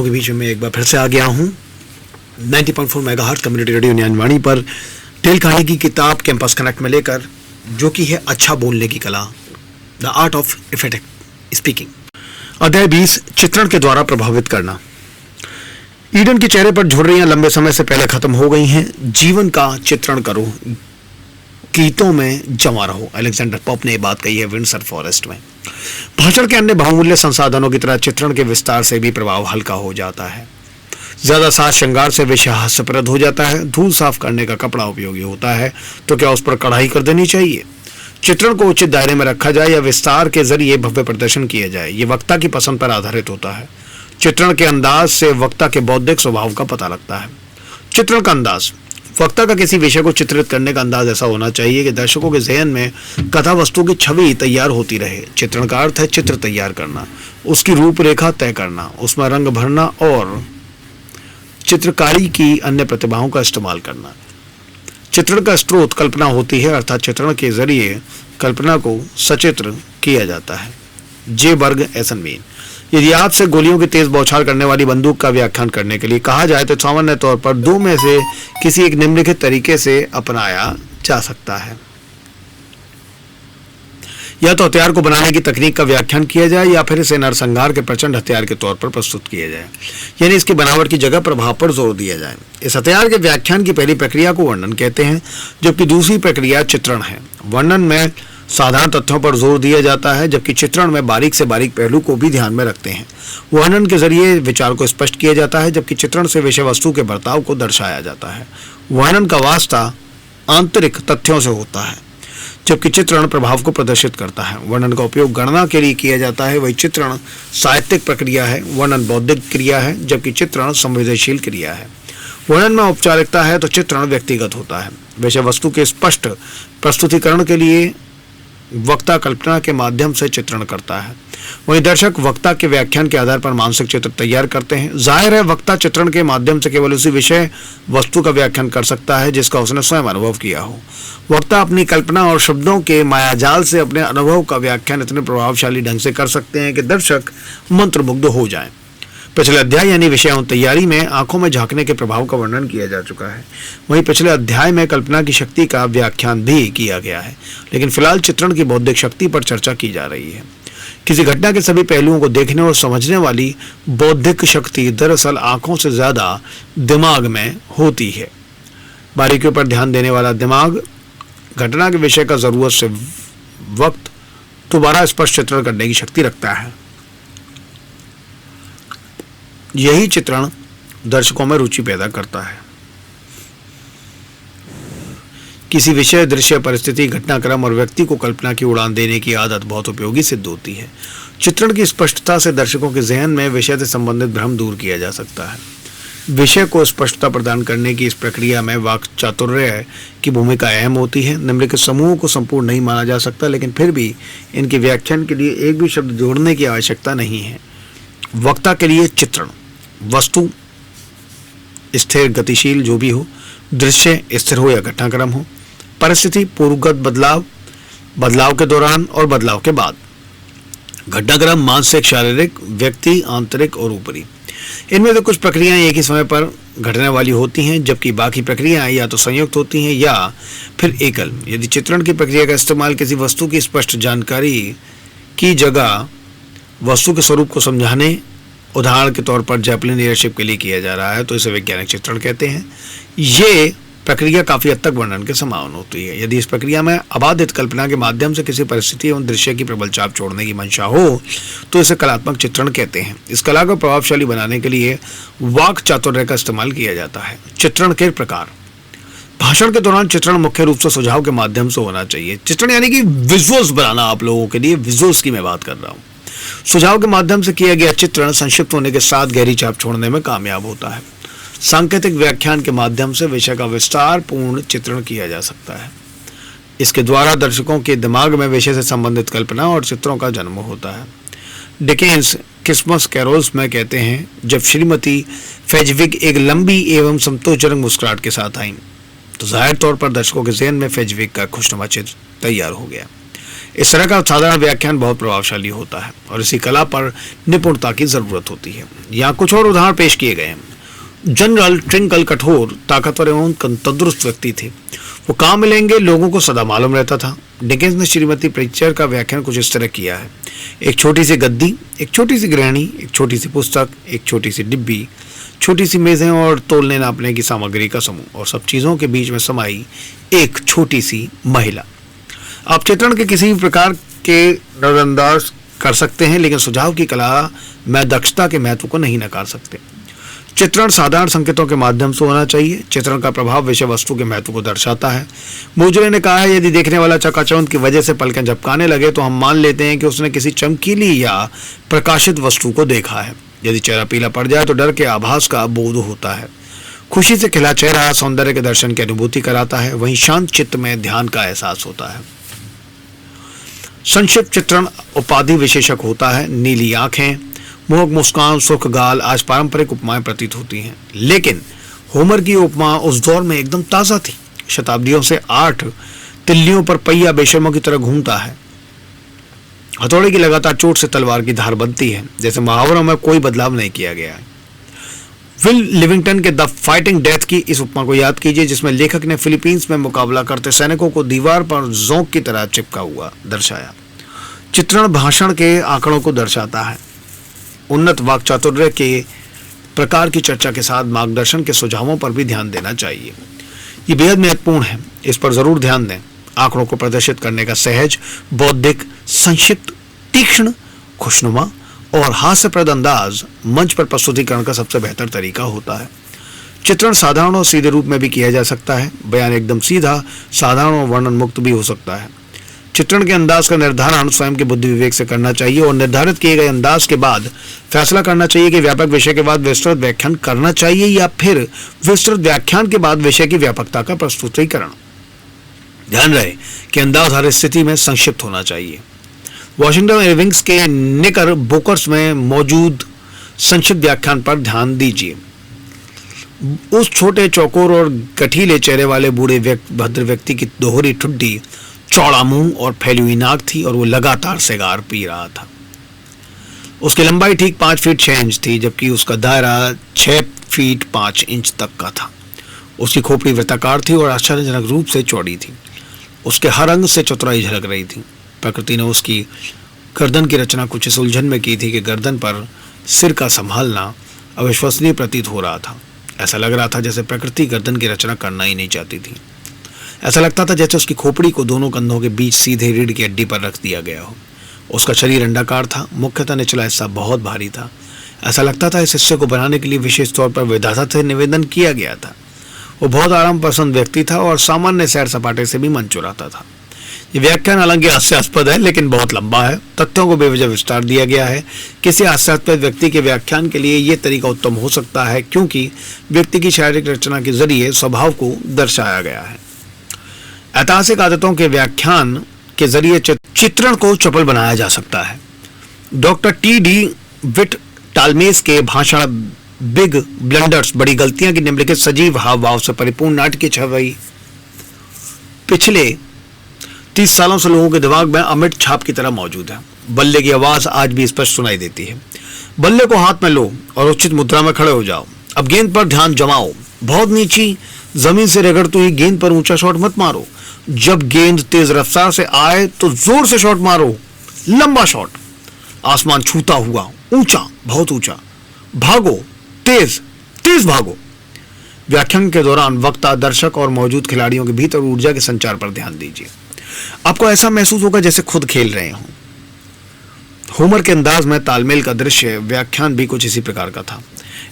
के बीच में एक बार फिर से आ गया हूँ 90.4 मेगाहर्ट्ज़ कम्युनिटी रेडियो ज्ञानवाणी पर टेल कहानी की किताब कैंपस कनेक्ट में लेकर, जो कि है अच्छा बोलने की कला, the art of effective speaking. अध्याय 20, चित्रण के द्वारा प्रभावित करना। ईडन के चेहरे पर झुर्रियां लंबे समय से पहले खत्म हो गई हैं। जीवन का चित्रण करो, गीतों में जमा रहो। अलेक्जेंडर पोप ने यह बात कही है विंडसर फॉरेस्ट में। भाषण के अन्य बहुमूल्य संसाधनों की तरह चित्रण के विस्तार से भी प्रभाव हल्का हो जाता है। ज्यादा साज श्रृंगार से विषय हास्यप्रद हो जाता है। धूल साफ करने का कपड़ा उपयोगी होता है तो क्या उस पर कढ़ाई कर देनी चाहिए? चित्रण को उचित दायरे में रखा जाए या विस्तार के जरिए भव्य प्रदर्शन किया जाए, ये वक्ता की पसंद पर आधारित होता है। चित्रण के अंदाज से वक्ता के बौद्धिक स्वभाव का पता लगता है। चित्रण का अंदाज। वक्ता का किसी विषय को चित्रित करने का अंदाज ऐसा होना चाहिए कि दर्शकों के ज़हन में कथा वस्तु की छवि तैयार होती रहे। चित्रण का अर्थ है चित्र तैयार करना, उसकी रूपरेखा तय करना, उसमें रंग भरना और चित्रकारी की अन्य प्रतिभाओं का इस्तेमाल करना। चित्रण का स्रोत कल्पना होती है, अर्थात चित्रण के जरिए कल्पना को सचित्र किया जाता है। जे बर्ग एसनमीन। यदि आपसे गोलियों की तेज बौछार करने वाली बंदूक का व्याख्यान करने के लिए कहा जाए तो सामान्य तौर पर दो में से किसी एक निम्नलिखित तरीके से अपनाया जा सकता है। या तो हथियार को बनाने की तकनीक का व्याख्यान किया जाए या फिर इसे नरसंहार के प्रचंड हथियार के तौर पर प्रस्तुत किया जाए, यानी इसकी बनावट की जगह प्रभाव पर जोर दिया जाए। इस हथियार के व्याख्यान की पहली प्रक्रिया को वर्णन कहते हैं, जबकि दूसरी प्रक्रिया चित्रण है। वर्णन में साधारण तथ्यों पर जोर दिया जाता है, जबकि चित्रण में बारीक से बारीक पहलू को भी ध्यान में रखते हैं। वर्णन के जरिए विचार को स्पष्ट किया जाता है, जबकि चित्रण से विषय वस्तु के बर्ताव को दर्शाया जाता है। वर्णन का वास्ता आंतरिक तथ्यों से होता है, जबकि चित्रण प्रभाव को प्रदर्शित करता है। वर्णन का उपयोग गणना के लिए किया जाता है, वही चित्रण साहित्यिक प्रक्रिया है। वर्णन बौद्धिक क्रिया है, जबकि चित्रण संवेदनशील क्रिया है। वर्णन में औपचारिकता है तो चित्रण व्यक्तिगत होता है। विषय वस्तु के स्पष्ट प्रस्तुतिकरण के लिए वक्ता कल्पना के माध्यम से चित्रण करता है, वहीं दर्शक वक्ता के व्याख्यान के आधार पर मानसिक चित्र तैयार करते हैं। जाहिर है वक्ता चित्रण के माध्यम से केवल उसी विषय वस्तु का व्याख्यान कर सकता है जिसका उसने स्वयं अनुभव किया हो। वक्ता अपनी कल्पना और शब्दों के मायाजाल से अपने अनुभव का व्याख्यान इतने प्रभावशाली ढंग से कर सकते हैं कि दर्शक मंत्रमुग्ध हो जाएं। पिछले अध्याय यानी विषय एवं तैयारी में आंखों में झांकने के प्रभाव का वर्णन किया जा चुका है, वहीं पिछले अध्याय में कल्पना की शक्ति का व्याख्यान भी किया गया है, लेकिन फिलहाल चित्रण की बौद्धिक शक्ति पर चर्चा की जा रही है। किसी घटना के सभी पहलुओं को देखने और समझने वाली बौद्धिक शक्ति दरअसल आंखों से ज्यादा दिमाग में होती है। बारीकियों पर ध्यान देने वाला दिमाग घटना के विषय का जरूरत से वक्त दोबारा स्पष्ट चित्रण करने की शक्ति रखता है। यही चित्रण दर्शकों में रुचि पैदा करता है। किसी विषय, दृश्य, परिस्थिति, घटनाक्रम और व्यक्ति को कल्पना की उड़ान देने की आदत बहुत उपयोगी सिद्ध होती है। चित्रण की स्पष्टता से दर्शकों के जहन में विषय से संबंधित भ्रम दूर किया जा सकता है। विषय को स्पष्टता प्रदान करने की इस प्रक्रिया में वाक् चातुर्य की भूमिका अहम होती है। निम्नलिखित समूहों को संपूर्ण नहीं माना जा सकता, लेकिन फिर भी इनके व्याख्यान के लिए एक भी शब्द जोड़ने की आवश्यकता नहीं है। वक्ता के लिए चित्रण। वस्तु स्थिर गतिशील जो भी हो, दृश्य स्थिर हो या घटनाक्रम हो, परिस्थिति पूर्वगत बदलाव, बदलाव के दौरान और बदलाव के बाद, घटनाक्रम मानसिक, शारीरिक, व्यक्ति, आंतरिक और ऊपरी। इनमें से कुछ प्रक्रियाएं एक ही समय पर घटने वाली होती हैं, जबकि बाकी प्रक्रियाएं या तो संयुक्त होती हैं या फिर एकल। यदि चित्रण की प्रक्रिया का इस्तेमाल किसी वस्तु की स्पष्ट जानकारी की जगह वस्तु के स्वरूप को समझाने, उदाहरण के तौर पर जैपलिन एयरशिप के लिए किया जा रहा है, तो इसे वैज्ञानिक चित्रण कहते हैं। ये प्रक्रिया काफी हद तक वर्णन के समान होती है। यदि इस प्रक्रिया में अबाधित कल्पना के माध्यम से किसी परिस्थिति एवं दृश्य की प्रबल छाप छोड़ने की मंशा हो तो इसे कलात्मक चित्रण कहते हैं। इस कला को प्रभावशाली बनाने के लिए वाक् चातुर्य का इस्तेमाल किया जाता है। चित्रण के प्रकार। भाषण के दौरान चित्रण मुख्य रूप से सुझाव के माध्यम से होना चाहिए। चित्रण यानी कि विजुअल्स बनाना, आप लोगों के लिए विजुअल्स की मैं बात कर रहा हूँ। सुझाव के माध्यम से किया गया चित्रण संक्षिप्त होने के साथ गहरी छाप छोड़ने में कामयाब होता है। सांकेतिक व्याख्यान के माध्यम से विषय का विस्तार पूर्ण चित्रण किया जा सकता है। इसके द्वारा दर्शकों के दिमाग में विषय से संबंधित कल्पना और चित्रों का जन्म होता है। डिकेंस क्रिसमस कैरोल्स में कहते हैं, जब श्रीमती फेजविक एक लंबी एवं संतोषजनक मुस्कुराहट के साथ आईं तो जाहिर तौर पर दर्शकों के ज़हन में फेजविक का खुशनुमा चित्र तैयार हो गया। इस तरह का साधारण व्याख्यान बहुत प्रभावशाली होता है और इसी कला पर निपुणता की जरूरत होती है। यहाँ कुछ और उदाहरण पेश किए गए हैं। जनरल ट्रिंकल कठोर, ताकतवर एवं तंदुरुस्त व्यक्ति थे। वो कहाँ मिलेंगे लोगों को सदा मालूम रहता था। डिकेंस ने श्रीमती प्रीचर का व्याख्यान कुछ इस तरह किया है। एक छोटी सी गद्दी, एक छोटी सी गृहिणी, एक छोटी सी पुस्तक, एक छोटी सी डिब्बी, छोटी सी मेजें और तोलने नापने की सामग्री का समूह, और सब चीजों के बीच में समाई एक छोटी सी महिला। आप चित्रण के किसी भी प्रकार के नजरअंदाज कर सकते हैं, लेकिन सुझाव की कला में दक्षता के महत्व को नहीं नकार सकते। चित्रण साधारण संकेतों के माध्यम से होना चाहिए। चित्रण का प्रभाव विषय वस्तु के महत्व को दर्शाता है। मुजरे ने कहा है, यदि देखने वाला चकाचौंध की वजह से पलकें झपकाने लगे तो हम मान लेते हैं कि उसने किसी चमकीली या प्रकाशित वस्तु को देखा है। यदि चेहरा पीला पड़ जाए तो डर के आभास का बोध होता है। खुशी से खिला चेहरा सौंदर्य के दर्शन की अनुभूति कराता है। वहीं शांत चित्त में ध्यान का एहसास होता है। संक्षिप्त चित्रण उपाधि विशेषक होता है। नीली आंखें, मोहक मुस्कान, सुर्ख गाल आज पारंपरिक उपमाएं प्रतीत होती हैं, लेकिन होमर की उपमा उस दौर में एकदम ताजा थी। शताब्दियों से 8 तिल्लियों पर पहिया बेशर्मों की तरह घूमता है। हथौड़े की लगातार चोट से तलवार की धार बनती है। जैसे मुहावरों में कोई बदलाव नहीं किया गया है। विल लिविंगटन के द फाइटिंग डेथ की इस उपमा को याद कीजिए, जिसमें लेखक ने फिलीपींस में मुकाबला करते सैनिकों को दीवार पर जोंक की तरह चिपका हुआ दर्शाया। चित्रण भाषण के आंकड़ों को दर्शाता है। उन्नत वाक चातुर्य के प्रकार की चर्चा के साथ मार्गदर्शन के सुझावों पर भी ध्यान देना चाहिए। ये बेहद महत्वपूर्ण है, इस पर जरूर ध्यान दें। आंकड़ों को प्रदर्शित करने का सहज, बौद्धिक, संक्षिप्त, तीक्ष्ण, खुशनुमा और हास्यप्रद अंदाज मंच पर प्रस्तुतिकरण का सबसे बेहतर तरीका होता है। चित्रण साधारण और सीधे रूप में भी किया जा सकता है। बयान एकदम सीधा, साधारण और वर्णन मुक्त भी हो सकता है। चित्रण के अंदाज का निर्धारण स्वयं के बुद्धि विवेक से करना चाहिए और निर्धारित किए गए अंदाज के बाद फैसला करना चाहिए कि व्यापक विषय के बाद विस्तृत व्याख्यान करना चाहिए या फिर विस्तृत व्याख्यान के बाद विषय की व्यापकता का प्रस्तुतिकरण। ध्यान रहे कि अंदाज हर स्थिति में संक्षिप्त होना चाहिए। वॉशिंगटन इरविंग्स के निकर बोकर्स में मौजूद संक्षिप्त व्याख्यान पर ध्यान दीजिए। उस छोटे, चौकोर और गठीले चेहरे वाले बूढ़े भद्र व्यक्ति की दोहरी ठुड्डी, चौड़ा मुंह और फैली हुई नाक थी और वो लगातार सिगार पी रहा था। उसकी लंबाई ठीक 5 फीट 6 इंच थी, जबकि उसका दायरा 6 फीट 5 इंच तक का था। उसकी खोपड़ी वृत्ताकार थी और आश्चर्यजनक रूप से चौड़ी थी। उसके हर अंग से चतुराई झलक रही थी। प्रकृति ने उसकी गर्दन की रचना कुछ इस उलझन में की थी कि गर्दन पर सिर का संभालना अविश्वसनीय प्रतीत हो रहा था। ऐसा लग रहा था जैसे प्रकृति गर्दन की रचना करना ही नहीं चाहती थी। ऐसा लगता था जैसे उसकी खोपड़ी को दोनों कंधों के बीच सीधे रीढ़ की हड्डी पर रख दिया गया हो। उसका शरीर अंडाकार था, मुख्यतः निचला हिस्सा बहुत भारी था। ऐसा लगता था इस हिस्से को बनाने के लिए विशेष तौर पर विधाता से निवेदन किया गया था। वो बहुत आराम पसंद व्यक्ति था और सामान्य सैर सपाटे से भी मन चुराता था। ये व्याख्यान हालांकि हास्यास्पद है, लेकिन बहुत लंबा है। तथ्यों को बेवजह विस्तार दिया गया है। किसी हास्यास्पद व्यक्ति के व्याख्यान के लिए ये तरीका उत्तम हो सकता है, क्योंकि व्यक्ति की शारीरिक रचना के जरिए स्वभाव को दर्शाया गया है। ऐतिहासिक आदतों के व्याख्यान के जरिए चित्रण को चपल बनाया जा सकता है। Doctor TD. विट टालमेस के भाषण बिग ब्लंडर्स, बड़ी गलतियां की निम्नलिखित सजीव हाव भाव से परिपूर्ण नाटक की छवि पिछले 30 सालों से लोगों के दिमाग में अमिट छाप की तरह मौजूद है। बल्ले की आवाज आज भी स्पष्ट सुनाई देती है। बल्ले को हाथ में लो और उचित मुद्रा में खड़े हो जाओ। अब गेंद पर ध्यान जमाओ। बहुत नीची जमीन से रगड़ती हुई गेंद पर ऊंचा शॉट मत मारो। जब गेंद तेज रफ्तार से आए तो जोर से शॉट मारो, लंबा शॉट, आसमान छूता हुआ, ऊंचा, बहुत ऊंचा। भागो, तेज तेज भागो। व्याख्यान के दौरान वक्ता, दर्शक और मौजूद खिलाड़ियों के भीतर ऊर्जा के संचार पर ध्यान दीजिए। आपको ऐसा महसूस होगा जैसे खुद खेल रहे हों। होमर के अंदाज में तालमेल का दृश्य व्याख्यान भी कुछ इसी प्रकार का था।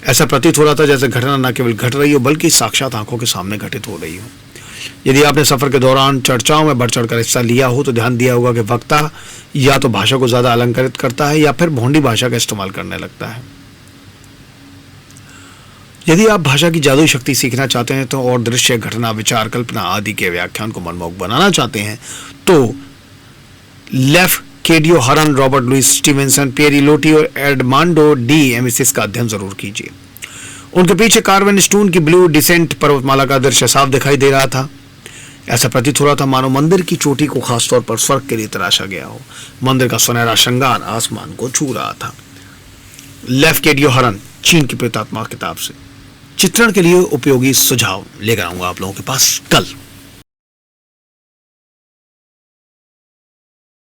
ऐसा प्रतीत हो रहा था जैसे घटना न केवल घट रही हो बल्कि साक्षात आंखों के सामने घटित हो रही हो। यदि आपने सफर के दौरान चर्चाओं में बढ़ चढ़कर हिस्सा लिया हो तो ध्यान दिया होगा कि वक्ता या तो भाषा को ज्यादा अलंकृत करता है या फिर भोंडी भाषा का इस्तेमाल करने लगता है। यदि आप भाषा की जादुई शक्ति सीखना चाहते हैं तो और दृश्य, घटना, विचार, कल्पना आदि के व्याख्यान को मनमोहक बनाना चाहते हैं तो लेफ केडियो हरन, रॉबर्ट लुइस स्टीवेंसन, पियरी लोटी और एडमांडो डी एमिसिस का अध्ययन जरूर कीजिए। उनके पीछे कार्वन स्टोन की ब्लू डिसेंट पर्वतमाला का दृश्य साफ दिखाई दे रहा था। ऐसा प्रतीत हो रहा था मानो मंदिर की चोटी को खासतौर पर स्वर्ग के लिए तराशा गया हो। मंदिर का सुनहरा श्रृंगार आसमान को छू रहा था। लेफ्केडियो हरन, चीन की प्रेतात्मा किताब से चित्रण के लिए उपयोगी सुझाव लेकर आऊंगा आप लोगों के पास कल।